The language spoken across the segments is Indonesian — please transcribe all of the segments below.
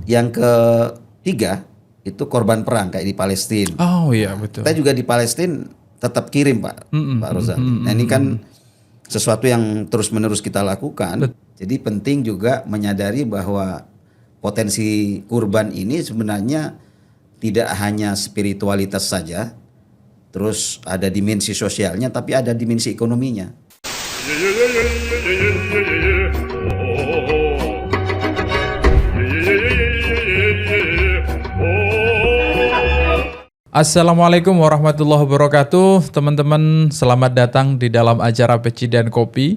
Yang ketiga itu korban perang kayak di Palestina. Oh iya betul. Kita juga di Palestina tetap kirim Pak Rozali. Nah ini kan sesuatu yang terus-menerus kita lakukan. Jadi penting juga menyadari bahwa potensi kurban ini sebenarnya tidak hanya spiritualitas saja, terus ada dimensi sosialnya, tapi ada dimensi ekonominya. Assalamualaikum warahmatullahi wabarakatuh. Teman-teman, selamat datang di dalam acara Peci dan Kopi.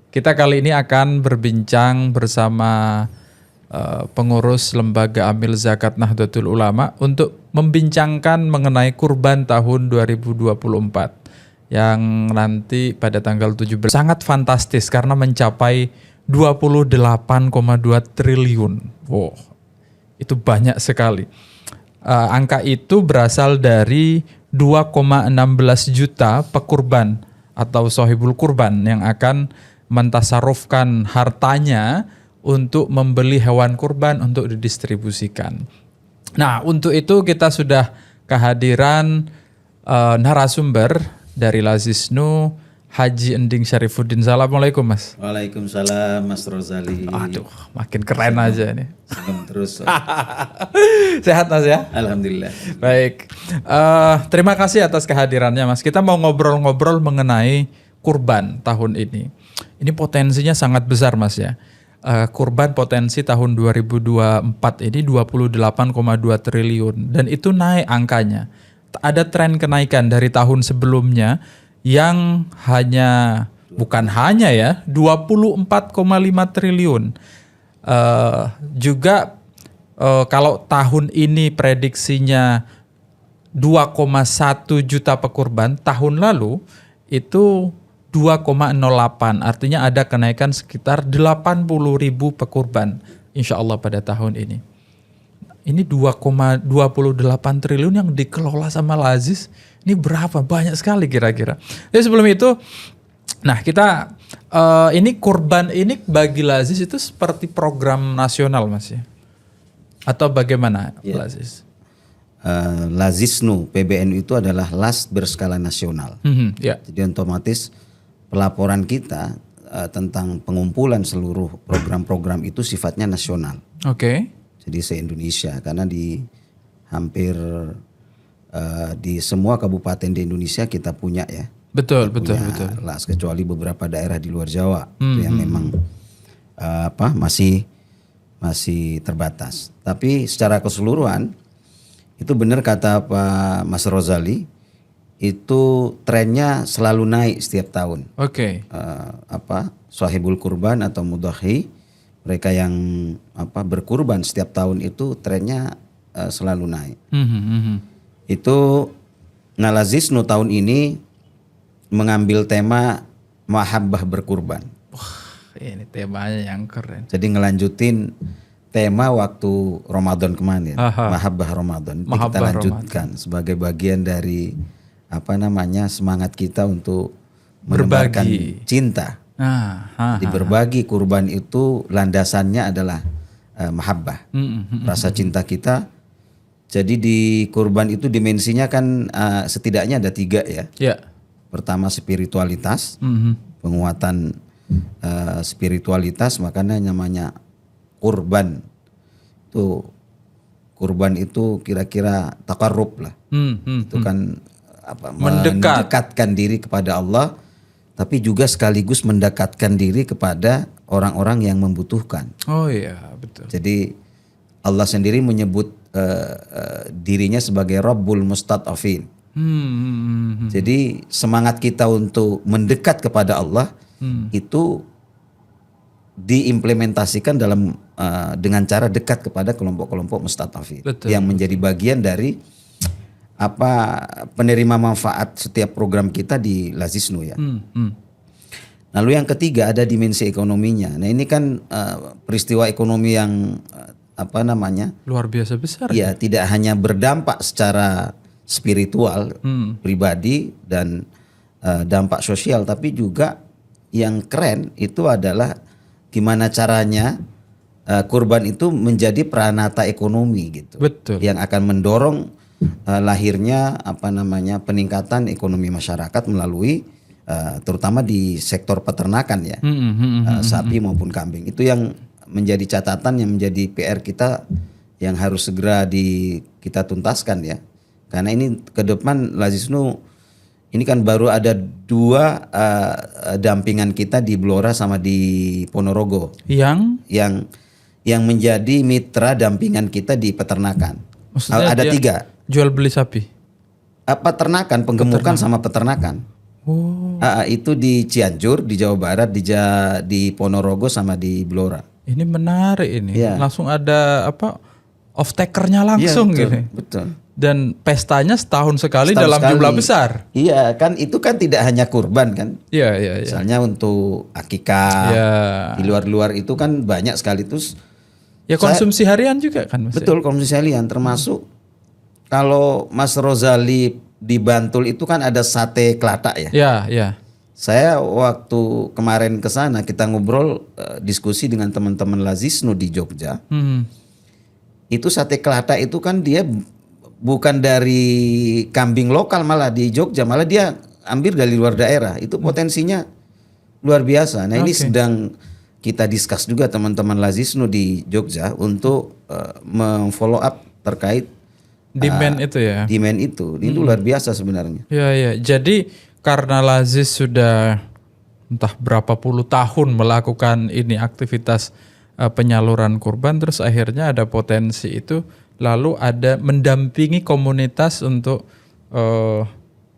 Kita kali ini akan berbincang bersama pengurus Lembaga Amil Zakat Nahdlatul Ulama untuk membincangkan mengenai kurban tahun 2024 yang nanti pada tanggal 17 sangat fantastis karena mencapai 28,2 triliun. Wow, itu banyak sekali. Angka itu berasal dari 2,16 juta pekurban atau sohibul kurban yang akan mentasarufkan hartanya untuk membeli hewan kurban untuk didistribusikan. Nah, untuk itu kita sudah kehadiran narasumber dari Lazisnu, Haji Ending Syarifuddin. Assalamualaikum Mas. Waalaikumsalam Mas Rozali. Aduh, makin keren aja nih. Senang terus. Sehat Mas ya? Alhamdulillah. Baik, terima kasih atas kehadirannya Mas. Kita mau ngobrol-ngobrol mengenai kurban tahun ini. Ini potensinya sangat besar Mas ya. Kurban potensi tahun 2024 ini 28,2 triliun. Dan itu naik angkanya. Ada tren kenaikan dari tahun sebelumnya yang bukan hanya ya 24,5 triliun. Juga kalau tahun ini prediksinya 2,1 juta pekurban, tahun lalu itu 2,08, artinya ada kenaikan sekitar 80.000 pekurban insya Allah pada tahun ini. Ini 2,28 triliun yang dikelola sama Lazis, ini berapa? Banyak sekali kira-kira. Jadi sebelum itu, nah kita ini kurban ini bagi Lazis itu seperti program nasional Mas ya? Atau bagaimana Lazis? Lazisnu PBNU itu adalah las berskala nasional. Jadi otomatis pelaporan kita tentang pengumpulan seluruh program-program itu sifatnya nasional. Oke. Jadi se-Indonesia, karena di hampir di semua kabupaten di Indonesia kita punya ya. Betul. Las, kecuali beberapa daerah di luar Jawa yang memang masih terbatas. Tapi secara keseluruhan itu benar kata Pak Mas Rozali, itu trennya selalu naik setiap tahun. Oke. Sahibul kurban atau mudhahi, mereka yang berkurban setiap tahun itu trennya selalu naik. Itu Lazisnu tahun ini mengambil tema mahabbah berkurban. Wah, ini temanya yang keren. Jadi ngelanjutin tema waktu Ramadan kemarin, mahabbah Ramadan. Itu kita lanjutkan Ramadan sebagai bagian dari semangat kita untuk menebarkan cinta. Di berbagi kurban itu landasannya adalah mahabbah, rasa cinta kita. Jadi di kurban itu dimensinya kan setidaknya ada 3 ya. Pertama spiritualitas, penguatan spiritualitas, makanya namanya kurban. Kurban itu kira-kira takarrub lah. Itu kan mendekatkan diri kepada Allah, tapi juga sekaligus mendekatkan diri kepada orang-orang yang membutuhkan. Oh iya, betul. Jadi Allah sendiri menyebut dirinya sebagai Rabbul Mustad'afin. Jadi semangat kita untuk mendekat kepada Allah itu diimplementasikan dengan cara dekat kepada kelompok-kelompok mustad'afin yang menjadi bagian dari penerima manfaat setiap program kita di Lazisnu ya. Lalu yang ketiga ada dimensi ekonominya. Nah ini kan peristiwa ekonomi yang luar biasa besar. Ya, tidak hanya berdampak secara spiritual pribadi dan dampak sosial, tapi juga yang keren itu adalah gimana caranya kurban itu menjadi pranata ekonomi gitu. Betul. Yang akan mendorong lahirnya peningkatan ekonomi masyarakat melalui terutama di sektor peternakan ya. Sapi maupun kambing. Itu yang menjadi catatan, yang menjadi PR kita yang harus segera kita tuntaskan ya. Karena ini ke depan Lazisnu ini kan baru ada 2 dampingan kita di Blora sama di Ponorogo. Yang menjadi mitra dampingan kita di peternakan. Maksudnya ada 3. Jual beli sapi. Peternakan, penggemukan sama peternakan. Itu di Cianjur, di Jawa Barat, di Ponorogo sama di Blora. Ini menarik ini. Ya. Langsung ada off takernya langsung ya, betul, gitu. Betul. Dan pestanya setahun sekali dalam jumlah besar. Iya kan, itu kan tidak hanya kurban kan. Iya. Misalnya untuk akikah, di luar itu kan banyak sekali terus. Ya konsumsi harian juga kan Mas. Betul, konsumsi harian termasuk kalau Mas Rozali di Bantul itu kan ada sate kelatak ya. Iya. Saya waktu kemarin ke sana kita ngobrol diskusi dengan teman-teman Lazisnu di Jogja. Itu sate kelatak itu kan dia bukan dari kambing lokal malah di Jogja, malah dia ambil dari luar daerah. Itu potensinya luar biasa. Nah, ini sedang kita discuss juga teman-teman Lazisnu di Jogja untuk memfollow up terkait demand itu ya. Demand itu luar biasa sebenarnya. Ya. Jadi karena Lazis sudah entah berapa puluh tahun melakukan ini aktivitas penyaluran kurban, terus akhirnya ada potensi itu, lalu ada mendampingi komunitas untuk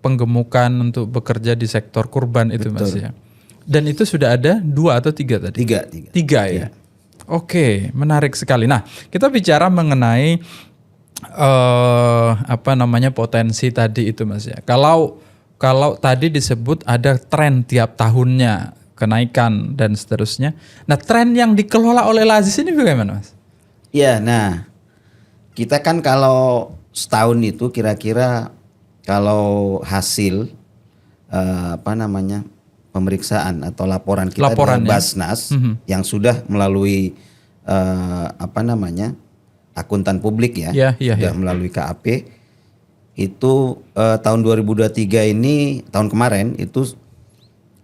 penggemukan untuk bekerja di sektor kurban itu. Betul. Mas ya. Dan itu sudah ada 2 atau 3 tadi? 3 ya. Oke, menarik sekali. Nah, kita bicara mengenai potensi tadi itu Mas ya. Kalau tadi disebut ada tren tiap tahunnya kenaikan dan seterusnya. Nah, tren yang dikelola oleh Lazis ini bagaimana Mas? Ya, nah kita kan kalau setahun itu kira-kira kalau hasil pemeriksaan atau laporan kita dari Basnas yang sudah melalui akuntan publik ya, sudah melalui KAP itu tahun 2023 ini tahun kemarin itu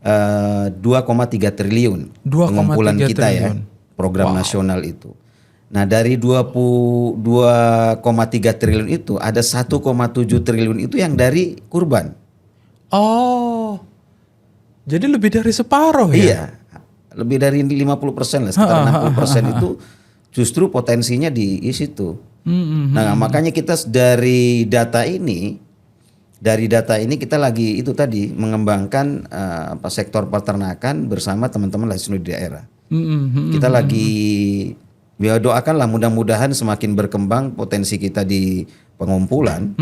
2,3 triliun pengumpulan kita triliun. Ya program nasional itu. Nah dari 2,3 triliun itu ada 1,7 triliun itu yang dari kurban. Oh, jadi lebih dari separuh ya? Iya, lebih dari 50% lah, sekitar 60% itu justru potensinya di situ. Nah makanya kita dari data ini kita lagi itu tadi mengembangkan sektor peternakan bersama teman-teman Lazisnu di daerah. Kita lagi doakanlah mudah-mudahan semakin berkembang potensi kita di pengumpulan.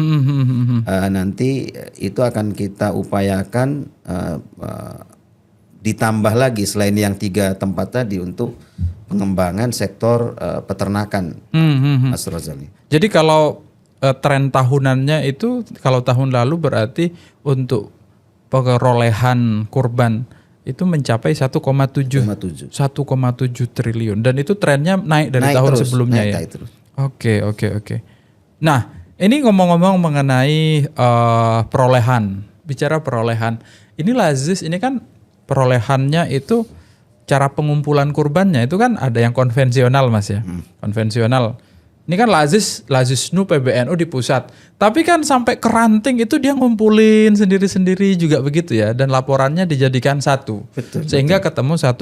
Nanti itu akan kita upayakan ditambah lagi selain yang 3 tempat tadi untuk pengembangan sektor peternakan, Mas Rozali. Jadi kalau tren tahunannya itu kalau tahun lalu berarti untuk perolehan kurban itu mencapai 1,7 triliun dan itu trennya naik dari tahun sebelumnya ya. Oke. Nah, ini ngomong-ngomong mengenai perolehan, bicara perolehan. Ini Lazis ini kan perolehannya itu cara pengumpulan kurbannya itu kan ada yang konvensional Mas ya. Konvensional. Ini kan Lazisnu PBNU di pusat. Tapi kan sampai ke ranting itu dia ngumpulin sendiri-sendiri juga begitu ya. Dan laporannya dijadikan satu. Sehingga ketemu 1,7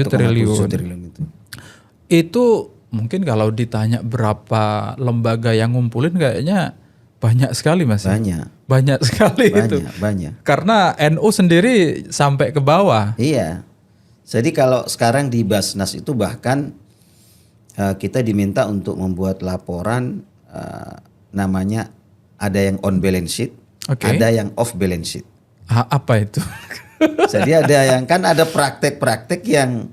triliun. Itu mungkin kalau ditanya berapa lembaga yang ngumpulin kayaknya banyak sekali Mas. Banyak sekali itu. Banyak. Karena NU sendiri sampai ke bawah. Iya. Jadi kalau sekarang di Basnas itu bahkan kita diminta untuk membuat laporan namanya ada yang on balance sheet, ada yang off balance sheet. Apa itu? Jadi ada yang kan ada praktek-praktek yang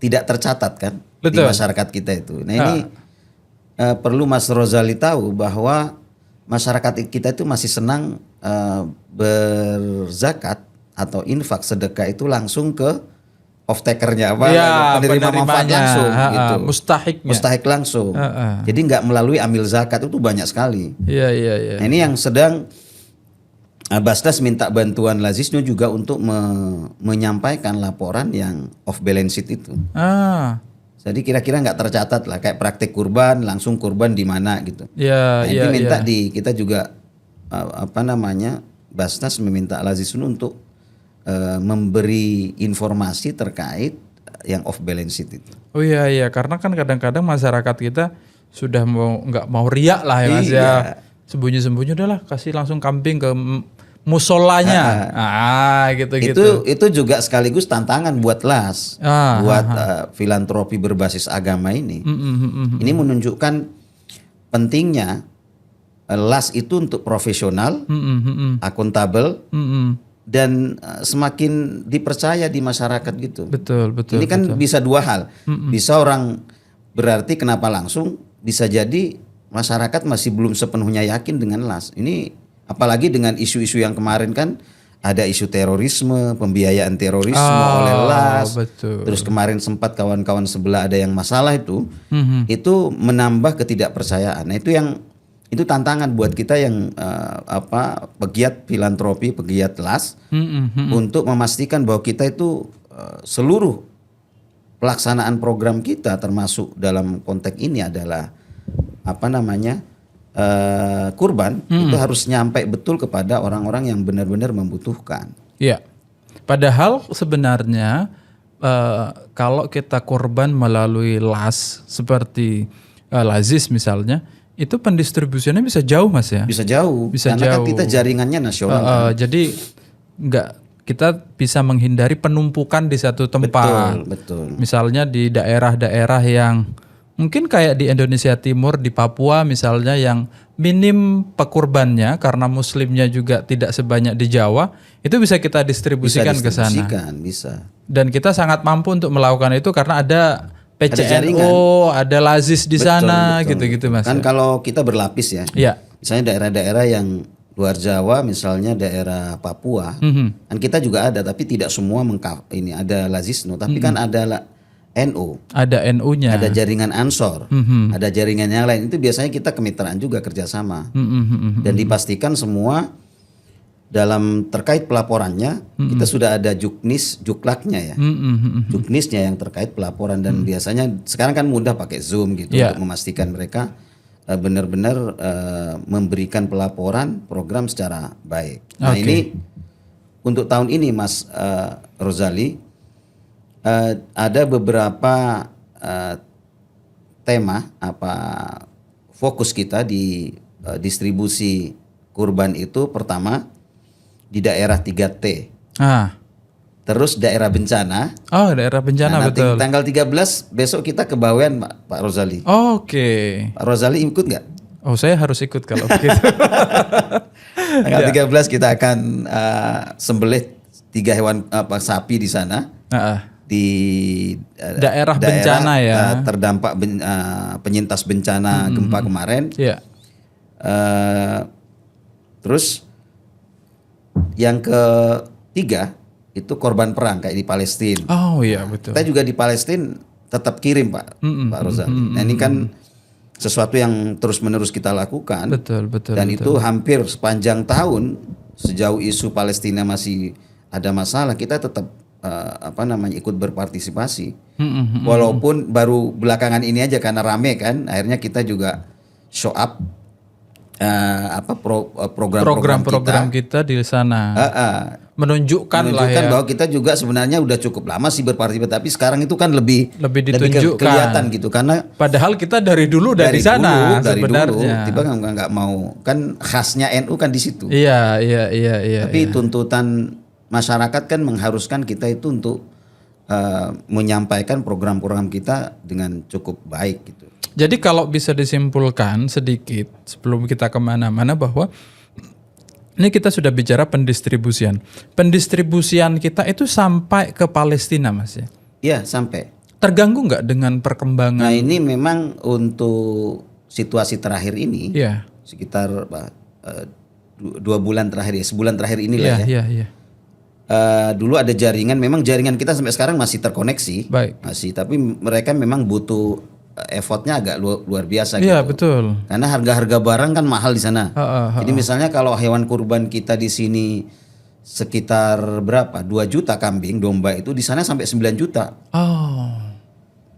tidak tercatat kan. Betul. Di masyarakat kita itu. Nah ini perlu Mas Rozali tahu bahwa masyarakat kita itu masih senang berzakat atau infak sedekah itu langsung ke off takernya apa penerima manfaat penerimanya, langsung gitu. Mustahik langsung. Jadi nggak melalui amil zakat itu banyak sekali. Iya. Nah, ini yang sedang Basnas minta bantuan Lazisnu juga untuk menyampaikan laporan yang off balance sheet itu. Jadi kira-kira nggak tercatat lah, kayak praktek kurban langsung kurban di mana gitu. Nah, ini minta kita juga Basnas meminta Lazisnu untuk memberi informasi terkait yang off balance sheet itu. Oh iya, karena kan kadang-kadang masyarakat kita sudah nggak mau riak lah ya Mas ya. Sembunyi-sembunyi udahlah kasih langsung kambing ke musolanya. Gitu. Itu juga sekaligus tantangan buat LAS, buat filantropi berbasis agama ini. Ini menunjukkan pentingnya LAS itu untuk profesional, akuntabel, dan semakin dipercaya di masyarakat gitu. Betul. Ini kan bisa dua hal. Bisa orang berarti kenapa langsung, bisa jadi masyarakat masih belum sepenuhnya yakin dengan LAS. Ini apalagi dengan isu-isu yang kemarin kan ada isu terorisme, pembiayaan terorisme oleh LAS. Betul. Terus kemarin sempat kawan-kawan sebelah ada yang masalah itu menambah ketidakpercayaan. Nah, itu tantangan buat kita yang pegiat filantropi, pegiat LAS untuk memastikan bahwa kita itu seluruh pelaksanaan program kita termasuk dalam konteks ini adalah kurban itu harus nyampe betul kepada orang-orang yang benar-benar membutuhkan. Iya. Padahal sebenarnya kalau kita kurban melalui LAS seperti Lazis misalnya, itu pendistribusiannya bisa jauh Mas ya? Bisa jauh. Karena kan kita jaringannya nasional. Jadi kita bisa menghindari penumpukan di satu tempat. Betul. Misalnya di daerah-daerah yang mungkin kayak di Indonesia Timur, di Papua misalnya yang minim pekurbannya karena muslimnya juga tidak sebanyak di Jawa, itu bisa kita distribusikan ke sana. Bisa. Dan kita sangat mampu untuk melakukan itu karena ada PCNO, ada Lazis di sana, gitu-gitu Mas. Kan kalau kita berlapis ya. Iya. Misalnya daerah-daerah yang luar Jawa, misalnya daerah Papua, kan kita juga ada, tapi tidak semua ini ada Lazisnu, tapi kan ada NU. Ada NU-nya. Ada jaringan Ansor, ada jaringan yang lain. Itu biasanya kita kemitraan juga kerjasama. Dan dipastikan semua dalam terkait pelaporannya kita sudah ada juklaknya ya, juknisnya yang terkait pelaporan dan biasanya sekarang kan mudah pakai Zoom gitu untuk memastikan mereka benar-benar memberikan pelaporan program secara baik. Nah ini untuk tahun ini Mas Rozali ada beberapa tema fokus kita di distribusi kurban itu. Pertama di daerah 3T. Terus daerah bencana. Oh, daerah bencana, betul. Tanggal 13 besok kita ke Bawean, Pak Rozali. Oke. Pak Rozali ikut nggak? Oh, saya harus ikut kalau begitu. Tanggal 13 kita akan sembelih 3 hewan sapi di sana. Di daerah bencana ya. Terdampak penyintas bencana gempa kemarin. Iya. Terus yang ketiga itu korban perang kayak di Palestina. Oh iya betul. Kita juga di Palestina tetap kirim Pak Rozali. Nah ini kan sesuatu yang terus-menerus kita lakukan. Betul. Dan itu hampir sepanjang tahun sejauh isu Palestina masih ada masalah, kita tetap ikut berpartisipasi. Walaupun baru belakangan ini aja karena rame kan, akhirnya kita juga show up program-program kita di sana. Menunjukkan bahwa kita juga sebenarnya udah cukup lama sih berpartisipasi, tapi sekarang itu kan lebih ditunjukkan, kelihatan gitu karena padahal kita dari dulu dari sana sebenarnya. Tiba nggak mau, kan khasnya NU kan di situ. Iya. Tapi tuntutan masyarakat kan mengharuskan kita itu untuk menyampaikan program-program kita dengan cukup baik gitu. Jadi kalau bisa disimpulkan sedikit sebelum kita kemana-mana bahwa ini kita sudah bicara pendistribusian. Pendistribusian kita itu sampai ke Palestina Mas ya? Iya sampai. Terganggu nggak dengan perkembangan? Nah ini memang untuk situasi terakhir ini, sekitar 2 bulan terakhir ya, sebulan terakhir inilah ya. dulu ada jaringan, memang jaringan kita sampai sekarang masih terkoneksi, masih, tapi mereka memang butuh effortnya agak luar biasa gitu. Iya betul. Karena harga-harga barang kan mahal di sana. Jadi misalnya kalau hewan kurban kita di sini sekitar berapa? 2 juta kambing domba itu, di sana sampai 9 juta. Oh.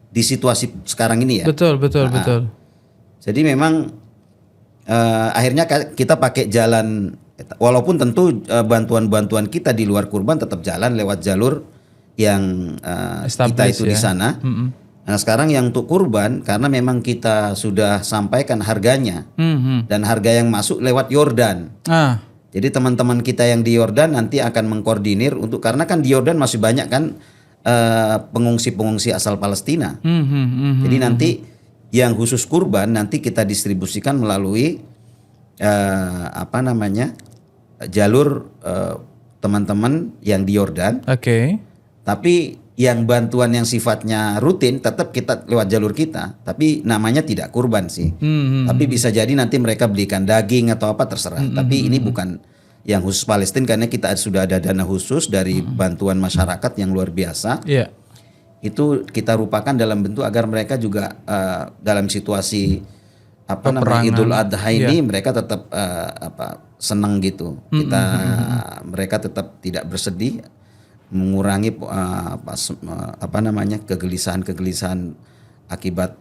Di situasi sekarang ini ya. Betul. Jadi memang akhirnya kita pakai jalan, walaupun tentu bantuan-bantuan kita di luar kurban tetap jalan lewat jalur yang kita itu di sana. Nah sekarang yang untuk kurban, karena memang kita sudah sampaikan harganya dan harga yang masuk lewat Yordan. Jadi teman-teman kita yang di Yordan nanti akan mengkoordinir untuk, karena kan di Yordan masih banyak kan pengungsi-pengungsi asal Palestina. Jadi nanti yang khusus kurban nanti kita distribusikan melalui jalur teman-teman yang di Yordan. Tapi yang bantuan yang sifatnya rutin tetap kita lewat jalur kita, tapi namanya tidak kurban sih. Tapi bisa jadi nanti mereka belikan daging atau apa terserah. Tapi ini bukan yang khusus Palestina, karena kita sudah ada dana khusus dari bantuan masyarakat yang luar biasa. Itu kita rupakan dalam bentuk agar mereka juga dalam situasi Idul Adha ini mereka tetap senang gitu. Mereka tetap tidak bersedih, mengurangi kegelisahan akibat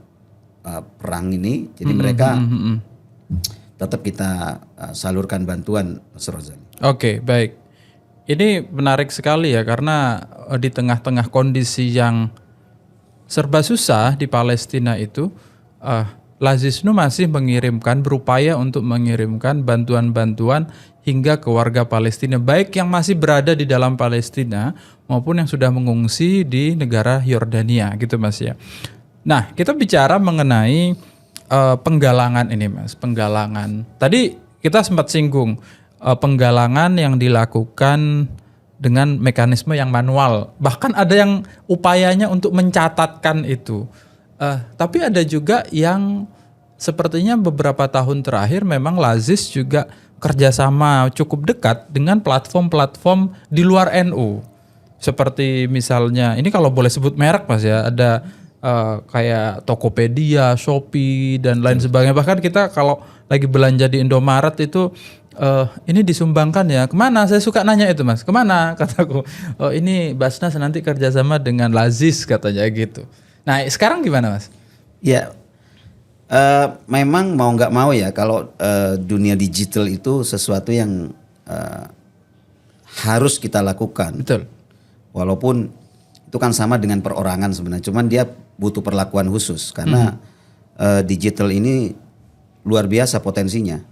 perang ini. Jadi mereka tetap kita salurkan bantuan, Mas Rozali. Oke, baik. Ini menarik sekali ya, karena di tengah-tengah kondisi yang serba susah di Palestina itu, Lazisnu masih berupaya untuk mengirimkan bantuan-bantuan hingga ke warga Palestina, baik yang masih berada di dalam Palestina maupun yang sudah mengungsi di negara Yordania gitu Mas ya. Nah, kita bicara mengenai penggalangan ini Mas, penggalangan. Tadi kita sempat singgung penggalangan yang dilakukan dengan mekanisme yang manual. Bahkan ada yang upayanya untuk mencatatkan itu. Tapi ada juga yang sepertinya beberapa tahun terakhir memang Lazis juga kerjasama cukup dekat dengan platform-platform di luar NU. Seperti misalnya, ini kalau boleh sebut merek Mas ya, ada kayak Tokopedia, Shopee, dan lain sebagainya. Bahkan kita kalau lagi belanja di Indomaret itu, ini disumbangkan ya, kemana? Saya suka nanya itu Mas, kemana? Kataku, ini Basnas nanti kerjasama dengan Lazis katanya gitu. Nah sekarang gimana Mas? Ya, memang mau nggak mau ya, kalau dunia digital itu sesuatu yang harus kita lakukan. Betul. Walaupun itu kan sama dengan perorangan sebenarnya, cuman dia butuh perlakuan khusus karena digital ini luar biasa potensinya.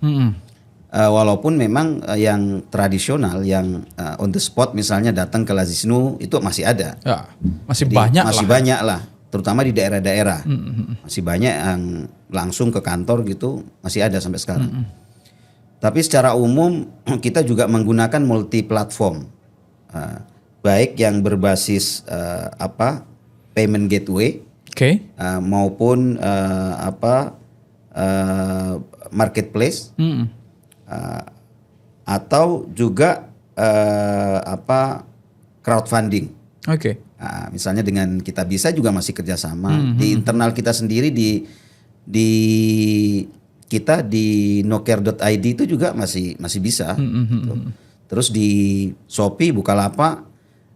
Walaupun memang yang tradisional, yang on the spot misalnya datang ke Lazisnu itu masih ada. Ya, masih banyak lah. Terutama di daerah-daerah. Masih banyak yang langsung ke kantor gitu, masih ada sampai sekarang. Tapi secara umum kita juga menggunakan multi platform. Baik yang berbasis payment gateway, maupun marketplace, atau juga crowdfunding. Misalnya dengan Kitabisa juga masih kerjasama. Di internal kita sendiri di kita di nocare.id itu juga masih bisa. Gitu. Terus di Shopee, Bukalapak,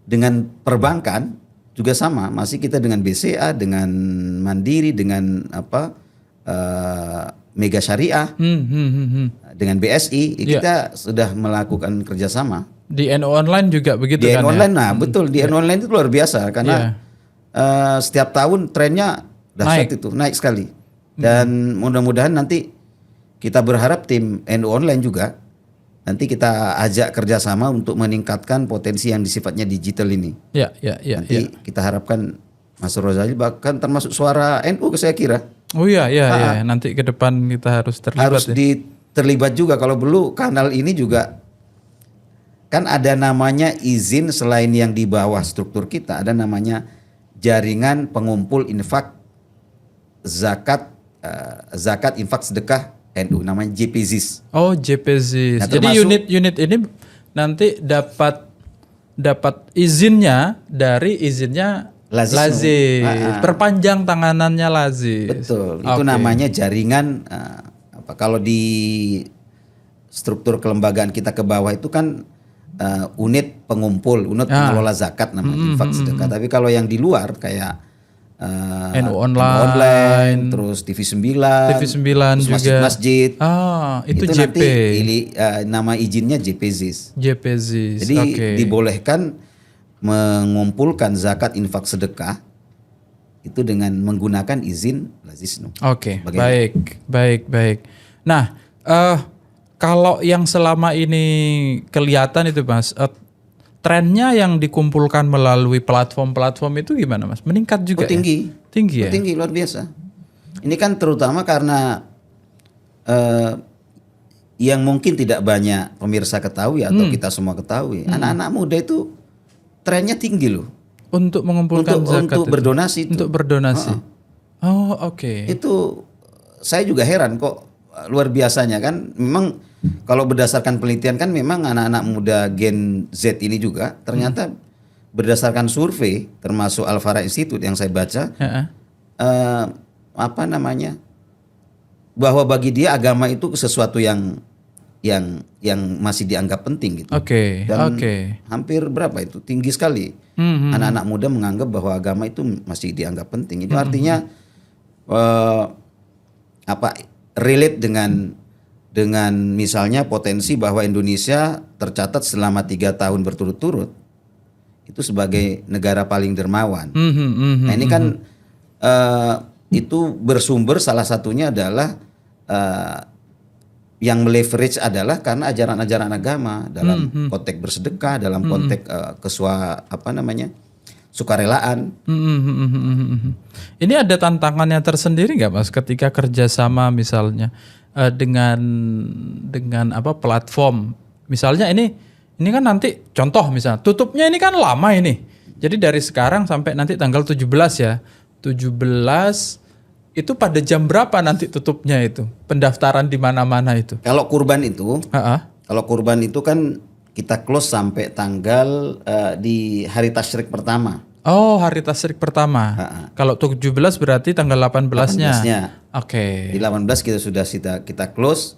dengan perbankan juga sama, masih kita dengan BCA, dengan Mandiri, dengan Mega Syariah, dengan BSI, kita sudah melakukan kerjasama. Di NU Online juga begitu di kan? Di NU Online, nah betul, di NU Online itu luar biasa karena setiap tahun trennya dahsyat, itu naik sekali. Dan mudah-mudahan nanti kita berharap tim NU Online juga nanti kita ajak kerjasama untuk meningkatkan potensi yang sifatnya digital ini. Nanti kita harapkan Mas Rozali bahkan termasuk suara NU saya kira. Oh iya, nanti ke depan kita harus terlibat. Harus terlibat juga, kalau perlu kanal ini juga kan ada namanya izin selain yang di bawah struktur kita, ada namanya jaringan pengumpul infak zakat infak sedekah NU, namanya JPZIS. Oh JPZIS. Nah, jadi unit-unit ini nanti dapat dapat izinnya dari izinnya Lazis. Perpanjang tanganannya Lazis. Betul. Itu namanya jaringan kalau di struktur kelembagaan kita ke bawah itu kan unit pengumpul, unit pengelola zakat namanya infak sedekah. Tapi kalau yang di luar kayak NU online, terus TV9 terus juga masjid. Itu JP. Nanti nama izinnya JPZIS. Jadi dibolehkan mengumpulkan zakat infak sedekah itu dengan menggunakan izin Lazisnu. Oke, baik. Nah, kalau yang selama ini kelihatan itu Mas, trennya yang dikumpulkan melalui platform-platform itu gimana Mas? Meningkat juga? Tinggi. Tinggi ya? Tinggi, luar biasa. Ini kan terutama karena yang mungkin tidak banyak pemirsa ketahui atau kita semua ketahui. Anak-anak muda itu trennya tinggi loh. Untuk mengumpulkan zakat untuk berdonasi itu. Untuk berdonasi. Oke. Itu saya juga heran kok, luar biasanya kan. Memang kalau berdasarkan penelitian kan memang anak-anak muda Gen Z ini juga ternyata berdasarkan survei termasuk Al-Farah Institute yang saya baca bahwa bagi dia agama itu sesuatu yang masih dianggap penting gitu. Dan hampir berapa itu tinggi sekali. Anak-anak muda menganggap bahwa agama itu masih dianggap penting. Itu artinya relate dengan misalnya potensi bahwa Indonesia tercatat selama 3 tahun berturut-turut itu sebagai negara paling dermawan. Nah ini kan itu bersumber salah satunya adalah yang meleverage adalah karena ajaran-ajaran agama dalam konteks bersedekah, dalam konteks sukarelaan. Ini ada tantangannya tersendiri nggak Mas ketika kerjasama misalnya dengan platform, misalnya ini kan nanti contoh misalnya tutupnya ini kan lama ini, jadi dari sekarang sampai nanti tanggal 17 ya, 17 itu pada jam berapa nanti tutupnya itu? Pendaftaran di mana-mana itu? Kalau kurban itu kan kita close sampai tanggal di hari tasyrik pertama. Oh, hari tasyrik pertama. Kalau 17 berarti tanggal 18-nya. Oke. Di 18 kita sudah kita close.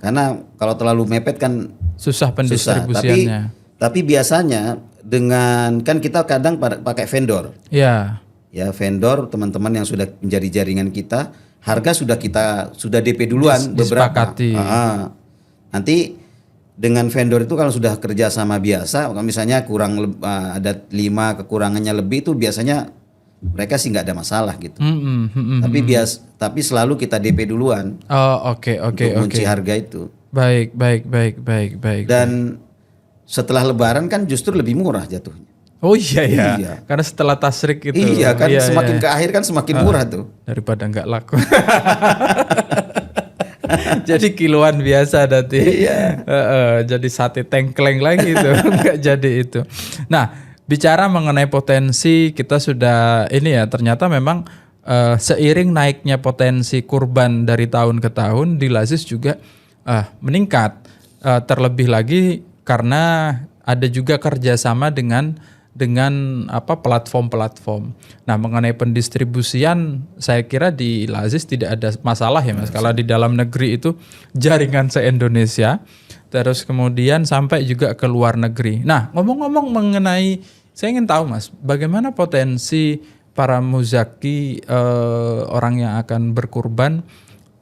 Karena kalau terlalu mepet kan susah pendistribusiannya. Tapi biasanya dengan kan kita kadang pakai vendor. Iya. Ya vendor, teman-teman yang sudah menjadi jaringan kita, harga sudah DP duluan beberapa. Nanti dengan vendor itu kalau sudah kerja sama biasa, kalau misalnya ada 5 kekurangannya lebih itu biasanya mereka sih nggak ada masalah gitu. Tapi selalu kita DP duluan. Oke. Untuk kunci harga itu. Baik. Dan setelah Lebaran kan justru lebih murah jatuhnya. Oh iya. Karena setelah tasyrik itu. Iya kan, semakin ke akhir kan semakin murah tuh. Daripada nggak laku. Jadi kiloan biasa nanti. Iya. Jadi sate tengkleng lagi itu. Nggak jadi itu. Nah, bicara mengenai potensi, kita sudah ini ya, ternyata memang seiring naiknya potensi kurban dari tahun ke tahun, di Lazis juga meningkat. Terlebih lagi karena ada juga kerjasama dengan platform-platform. Nah, mengenai pendistribusian, saya kira di Lazis tidak ada masalah ya Mas. Kalau di dalam negeri itu jaringan se-Indonesia, terus kemudian sampai juga ke luar negeri. Nah, ngomong-ngomong mengenai, saya ingin tahu Mas, bagaimana potensi para muzaki orang yang akan berkurban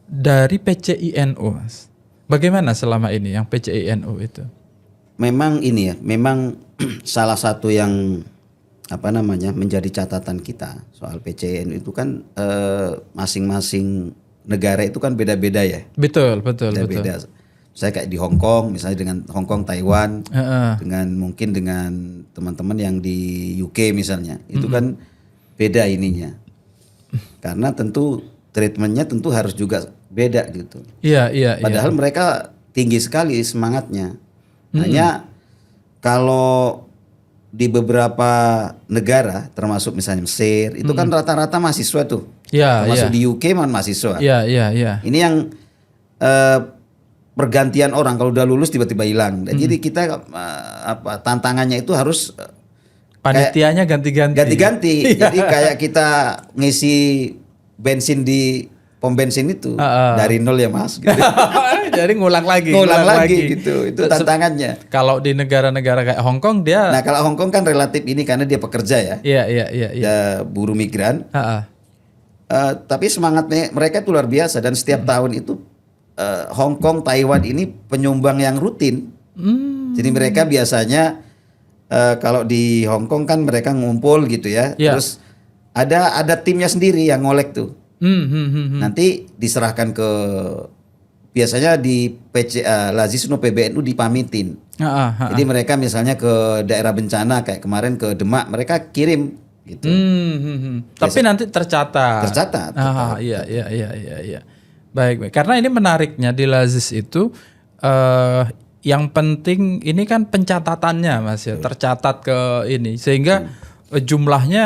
dari PCI-NU Mas? Bagaimana selama ini yang PCI-NU itu? Memang salah satu yang menjadi catatan kita soal PCI-NU itu kan masing-masing negara itu kan beda-beda ya. Betul. Beda. Saya kayak di Hong Kong misalnya, dengan Hong Kong, Taiwan, dengan teman-teman yang di UK misalnya, itu kan beda ininya. Karena tentu treatmentnya tentu harus juga beda gitu. Iya. Padahal mereka tinggi sekali semangatnya. Hanya kalau di beberapa negara, termasuk misalnya Mesir, itu kan rata-rata mahasiswa tuh. Termasuk di UK mahasiswa. Iya. Ini yang pergantian orang, kalau udah lulus tiba-tiba hilang. Jadi kita tantangannya itu harus panitianya ganti-ganti. Jadi kayak kita ngisi bensin di pom bensin itu dari nol ya Mas. Gitu. Jadi ngulang lagi gitu. Itu tantangannya. Kalau di negara-negara kayak Hong Kong dia. Nah kalau Hong Kong kan relatif ini karena dia pekerja ya. Iya. Dia buruh migran. Tapi semangatnya mereka itu luar biasa dan setiap tahun itu Hong Kong, Taiwan ini penyumbang yang rutin. Jadi mereka biasanya kalau di Hong Kong kan mereka ngumpul gitu ya. Terus ada timnya sendiri yang ngolek tuh. Nanti diserahkan ke biasanya di Lazisnu PBNU dipamitin. Jadi mereka misalnya ke daerah bencana kayak kemarin ke Demak mereka kirim gitu. Tapi nanti tercatat. Iya. Baik. Karena ini menariknya di Lazis itu yang penting ini kan pencatatannya Mas ya, tercatat ke ini sehingga jumlahnya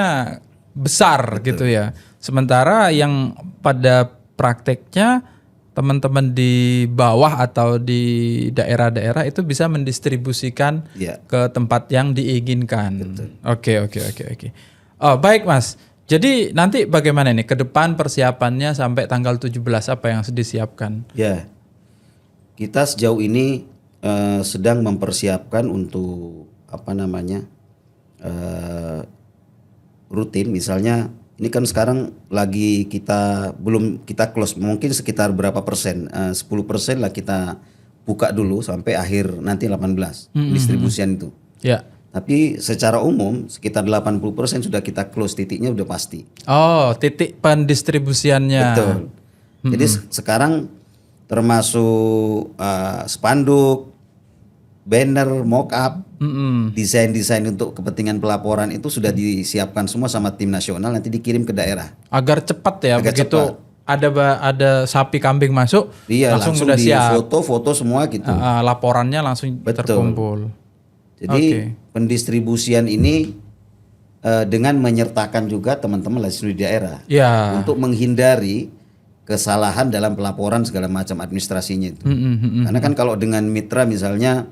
besar gitu ya. Sementara yang pada prakteknya teman-teman di bawah atau di daerah-daerah itu bisa mendistribusikan ke tempat yang diinginkan. Oke. Oh, baik Mas. Jadi nanti bagaimana nih ke depan persiapannya sampai tanggal 17 apa yang disiapkan? Ya. Kita sejauh ini sedang mempersiapkan untuk rutin misalnya. Ini kan sekarang lagi belum kita close, mungkin sekitar berapa persen, 10% lah kita buka dulu sampai akhir nanti 18 distribusian itu. Ya. Tapi secara umum sekitar 80% sudah kita close, titiknya udah pasti. Oh, titik pendistribusiannya. Betul. Jadi sekarang termasuk spanduk, banner, mock-up, desain-desain untuk kepentingan pelaporan itu sudah disiapkan semua sama tim nasional, nanti dikirim ke daerah. Agar cepat ya, begitu ada sapi kambing masuk, langsung sudah siap. Foto semua gitu. Laporannya langsung terkumpul. Jadi pendistribusian ini dengan menyertakan juga teman-teman Lazisnu di daerah untuk menghindari kesalahan dalam pelaporan segala macam administrasinya itu. Karena kan kalau dengan mitra misalnya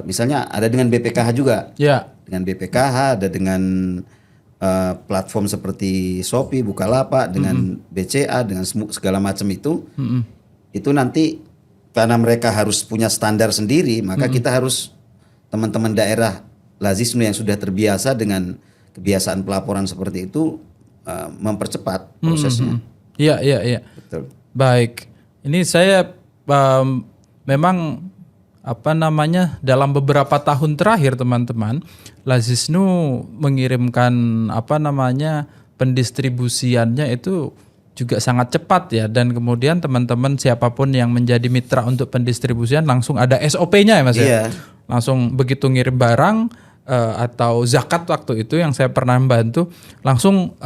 misalnya ada dengan BPKH juga. Dengan BPKH ada dengan platform seperti Shopee, Bukalapak, dengan BCA, dengan segala macam itu. Itu nanti karena mereka harus punya standar sendiri, maka kita harus teman-teman daerah Lazisnu yang sudah terbiasa dengan kebiasaan pelaporan seperti itu mempercepat prosesnya. Iya. Betul. Baik. Ini saya memang dalam beberapa tahun terakhir teman-teman Lazisnu mengirimkan pendistribusiannya itu juga sangat cepat ya, dan kemudian teman-teman siapapun yang menjadi mitra untuk pendistribusian langsung ada SOP-nya ya Mas ya. Langsung begitu ngirim barang atau zakat waktu itu yang saya pernah membantu langsung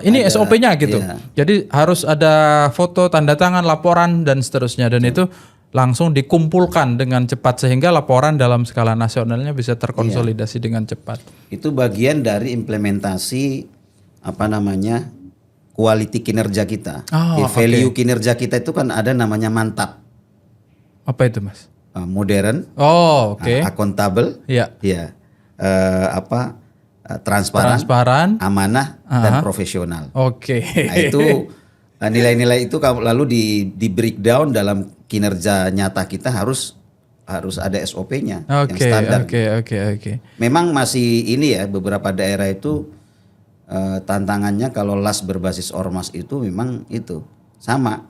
ini ada, SOP-nya gitu. Jadi harus ada foto, tanda tangan, laporan dan seterusnya, dan itu langsung dikumpulkan dengan cepat sehingga laporan dalam skala nasionalnya bisa terkonsolidasi dengan cepat. Itu bagian dari implementasi quality kinerja kita. Value kinerja kita itu kan ada namanya mantap. Apa itu Mas? Modern. Akuntabel. Transparan, amanah dan profesional. Nah, itu nilai-nilai itu lalu di breakdown dalam kinerja nyata kita harus ada SOP-nya yang standar. Oke. Memang masih ini ya, beberapa daerah itu tantangannya kalau las berbasis ormas itu memang itu sama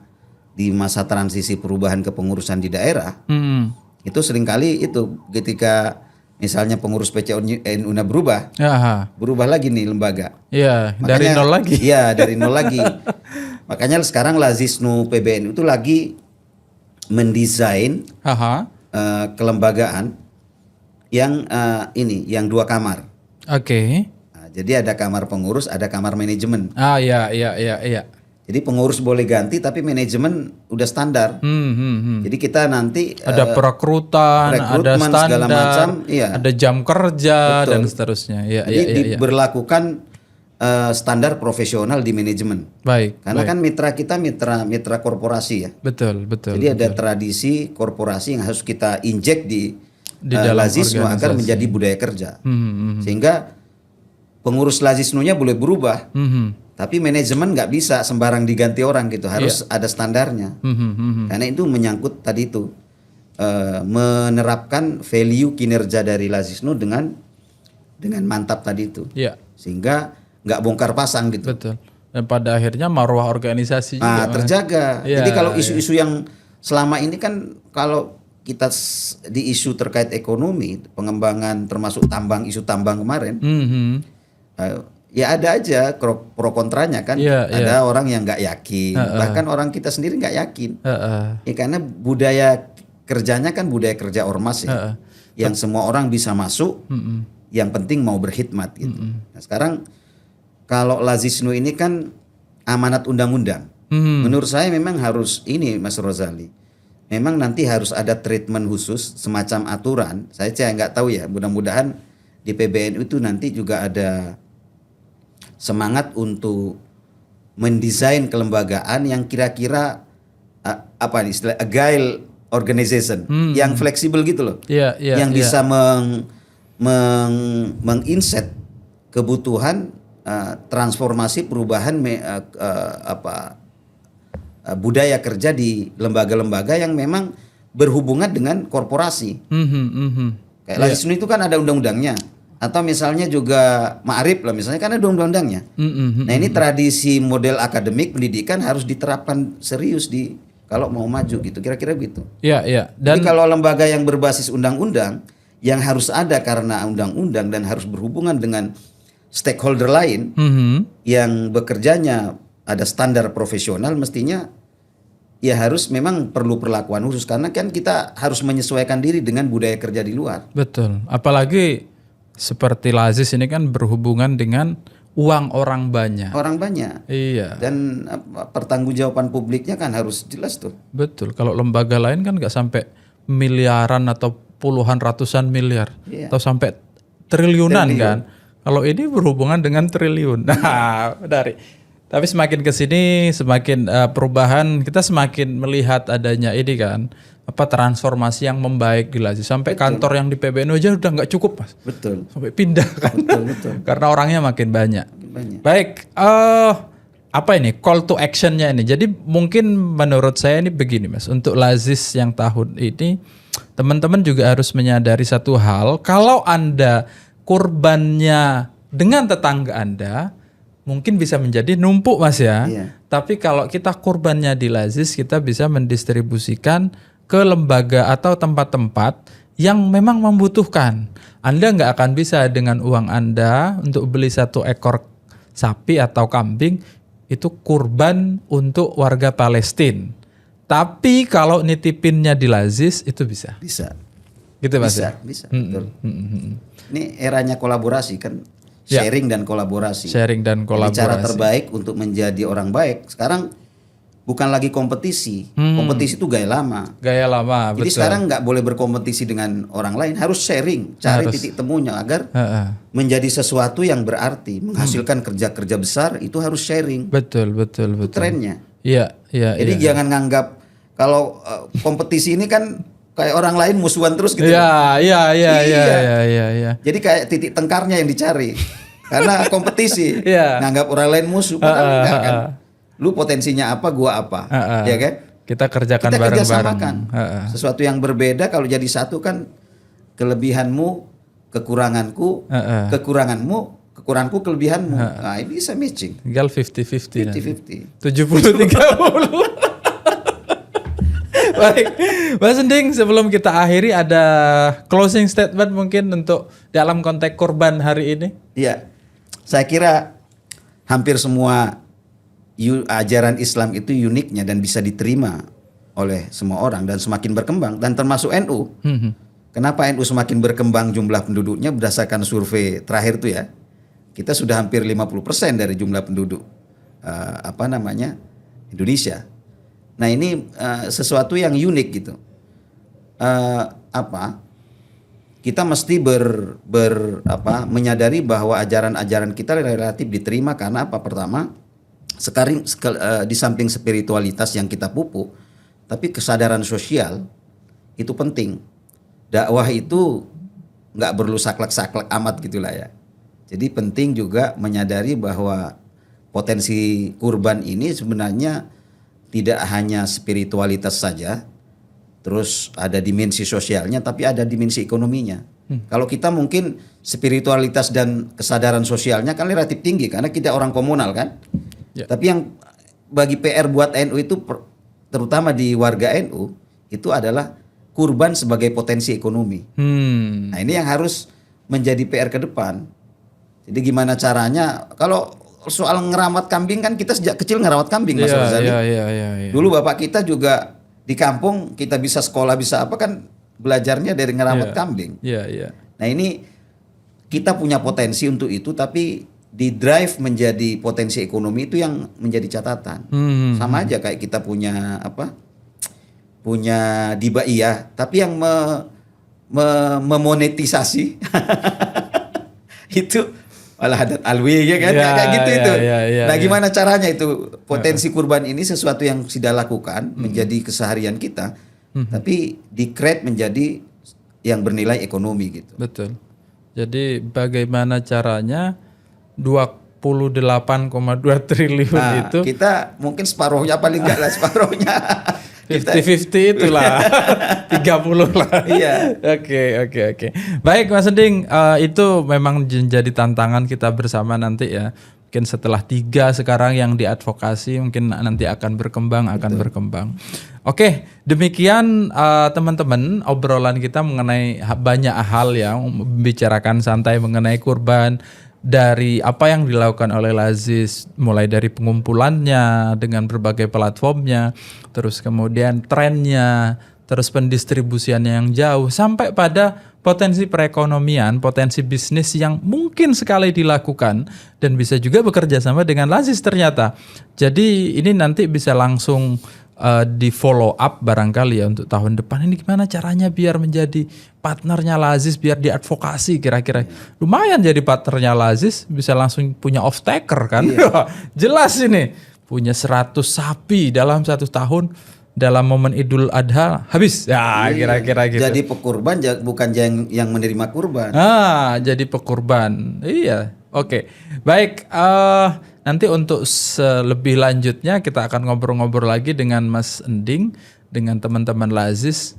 di masa transisi perubahan kepengurusan di daerah. Itu seringkali itu ketika misalnya pengurus PCNU berubah lagi nih lembaga. Dari nol lagi. Dari nol lagi. Makanya sekarang Lazisnu PBNU itu lagi mendesain kelembagaan yang yang 2 kamar. Jadi ada kamar pengurus, ada kamar manajemen. Iya. Jadi pengurus boleh ganti, tapi manajemen udah standar. Jadi kita nanti ada perekrutan, ada standar, segala macam, ada jam kerja. Betul. Dan seterusnya. Jadi diberlakukan standar profesional di manajemen. Baik. Karena kan mitra kita mitra korporasi ya. Betul. Jadi ada tradisi korporasi yang harus kita injek di dalam Lazisnu agar menjadi budaya kerja. Sehingga pengurus Lazisnunya boleh berubah. Tapi manajemen nggak bisa sembarang diganti orang gitu, harus ada standarnya. Karena itu menyangkut tadi itu menerapkan value kinerja dari Lazisnu dengan mantap tadi itu, sehingga nggak bongkar pasang gitu. Betul. Dan pada akhirnya marwah organisasi juga terjaga. Jadi kalau isu-isu yang selama ini kan kalau kita di isu terkait ekonomi, pengembangan termasuk isu tambang kemarin. Ya ada aja pro kontranya kan. Ada orang yang nggak yakin, bahkan orang kita sendiri nggak yakin. Ya karena budaya kerjanya kan budaya kerja ormas ya, yang semua orang bisa masuk, yang penting mau berkhidmat gitu. Nah sekarang kalau Lazisnu ini kan amanat undang-undang. Menurut saya memang harus ini Mas Rozali, memang nanti harus ada treatment khusus semacam aturan. Saya nggak tahu ya, mudah-mudahan di PBNU itu nanti juga ada semangat untuk mendesain kelembagaan yang kira-kira istilah agile organization, yang fleksibel gitu loh, yang bisa menginset kebutuhan transformasi perubahan budaya kerja di lembaga-lembaga yang memang berhubungan dengan korporasi. Kayak Lazisnu itu kan ada undang-undangnya. Atau misalnya juga Ma'arif lah misalnya kan ada undang-undangnya. Nah ini tradisi model akademik pendidikan harus diterapkan serius kalau mau maju gitu, kira-kira gitu. Jadi kalau lembaga yang berbasis undang-undang yang harus ada karena undang-undang dan harus berhubungan dengan stakeholder lain yang bekerjanya ada standar profesional, mestinya ya harus memang perlu perlakuan khusus karena kan kita harus menyesuaikan diri dengan budaya kerja di luar. Betul. Apalagi seperti Lazis ini kan berhubungan dengan uang orang banyak. Orang banyak. Iya. Dan pertanggungjawaban publiknya kan harus jelas tuh. Betul. Kalau lembaga lain kan nggak sampai miliaran atau puluhan ratusan miliar atau sampai triliunan kan. Kalau ini berhubungan dengan triliun. Nah, dari. Tapi semakin ke sini semakin perubahan kita semakin melihat adanya ini kan transformasi yang membaik di Lazis sampai kantor yang di PBNU aja udah nggak cukup Mas. Betul. Sampai pindah kan. Betul. Karena orangnya makin banyak. Baik, apa ini call to actionnya ini? Jadi mungkin menurut saya ini begini Mas, untuk Lazis yang tahun ini teman-teman juga harus menyadari satu hal, kalau Anda kurbannya dengan tetangga Anda mungkin bisa menjadi numpuk Mas ya. Tapi kalau kita kurbannya di Lazis, kita bisa mendistribusikan ke lembaga atau tempat-tempat yang memang membutuhkan. Anda nggak akan bisa dengan uang Anda untuk beli 1 ekor sapi atau kambing itu kurban untuk warga Palestina. Tapi kalau nitipinnya di Lazis itu bisa. Bisa. Gitu Mas. Bisa. Betul. Ini eranya kolaborasi kan. Sharing dan kolaborasi. Cara terbaik untuk menjadi orang baik sekarang bukan lagi kompetisi. Kompetisi itu gaya lama. Jadi betul. sekarang nggak boleh berkompetisi dengan orang lain, harus sharing, cari titik temunya agar menjadi sesuatu yang berarti, menghasilkan kerja-kerja besar itu harus sharing. Betul. Trennya. Jadi jangan nganggap kalau kompetisi ini kan kayak orang lain musuhan terus gitu. Iya. Jadi kayak titik tengkarnya yang dicari. Karena kompetisi. Nganggap orang lain musuh padahal enggak kan. Lu potensinya apa, gua apa. Ya kan? Kita kerjakan bareng-bareng. Sesuatu yang berbeda kalau jadi satu kan kelebihanmu, kekuranganku, kekuranganku, kelebihanmu. Nah, ini bisa matching. Tinggal 50-50. 70-30. Baik, Mas Ending, sebelum kita akhiri ada closing statement mungkin untuk dalam konteks kurban hari ini? Iya, saya kira hampir semua ajaran Islam itu uniknya dan bisa diterima oleh semua orang dan semakin berkembang dan termasuk NU. Kenapa NU semakin berkembang jumlah penduduknya berdasarkan survei terakhir itu ya? Kita sudah hampir 50% dari jumlah penduduk Indonesia. Nah ini sesuatu yang unik gitu. kita mesti menyadari bahwa ajaran-ajaran kita relatif diterima karena apa? Pertama, sekarang di samping spiritualitas yang kita pupuk, tapi kesadaran sosial itu penting. Dakwah itu nggak perlu saklek-saklek amat gitulah ya. Jadi penting juga menyadari bahwa potensi kurban ini sebenarnya tidak hanya spiritualitas saja, terus ada dimensi sosialnya, tapi ada dimensi ekonominya. Kalau kita mungkin spiritualitas dan kesadaran sosialnya kan relatif tinggi karena kita orang komunal kan. Ya. Tapi yang bagi PR buat NU itu terutama di warga NU itu adalah kurban sebagai potensi ekonomi. Nah ini yang harus menjadi PR ke depan. Jadi gimana caranya, kalau soal ngerawat kambing kan kita sejak kecil ngerawat kambing Mas Rozali. Dulu bapak kita juga di kampung kita bisa sekolah bisa apa kan belajarnya dari ngerawat kambing. Nah ini kita punya potensi untuk itu tapi di drive menjadi potensi ekonomi itu yang menjadi catatan. Sama aja kayak kita punya punya dibaiyah tapi yang memonetisasi itu malah adat alwi ya kan kayak gitu itu. Nah gimana caranya itu potensi kurban ini sesuatu yang sudah lakukan menjadi keseharian kita tapi di-create menjadi yang bernilai ekonomi gitu. Betul. Jadi bagaimana caranya 28,2 triliun itu kita mungkin separuhnya paling enggak lah separuhnya 50-50 itulah 30 lah. Iya. Oke. Baik Mas Ending, itu memang menjadi tantangan kita bersama nanti ya. Mungkin setelah 3 sekarang yang diadvokasi mungkin nanti akan berkembang. Oke, demikian teman-teman obrolan kita mengenai banyak hal ya, membicarakan santai mengenai kurban. Dari apa yang dilakukan oleh Lazis, mulai dari pengumpulannya dengan berbagai platformnya, terus kemudian trennya, terus pendistribusiannya yang jauh, sampai pada potensi perekonomian, potensi bisnis yang mungkin sekali dilakukan dan bisa juga bekerja sama dengan Lazis ternyata. Jadi ini nanti bisa langsung di follow up barangkali ya untuk tahun depan. Ini gimana caranya biar menjadi partnernya Lazis, biar diadvokasi kira-kira. Lumayan jadi partnernya Lazis, bisa langsung punya off taker kan. Jelas ini punya 100 sapi dalam 1 tahun, dalam momen Idul Adha habis ya kira-kira gitu. Jadi pekurban bukan yang menerima kurban. Jadi pekurban. Iya. Oke. Baik, nanti untuk lebih lanjutnya kita akan ngobrol-ngobrol lagi dengan Mas Ending, dengan teman-teman Lazis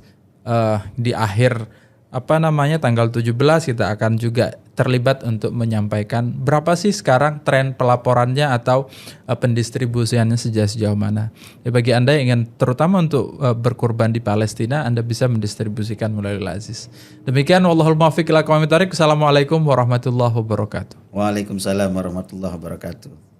di akhir tanggal 17 kita akan juga terlibat untuk menyampaikan berapa sih sekarang tren pelaporannya atau pendistribusiannya sejauh mana. Ya, bagi Anda yang ingin terutama untuk berkurban di Palestina, Anda bisa mendistribusikan melalui Lazis. Demikian wallahul muwaffiq ila aqwamit thoriq. Assalamualaikum warahmatullahi wabarakatuh. Waalaikumsalam warahmatullahi wabarakatuh.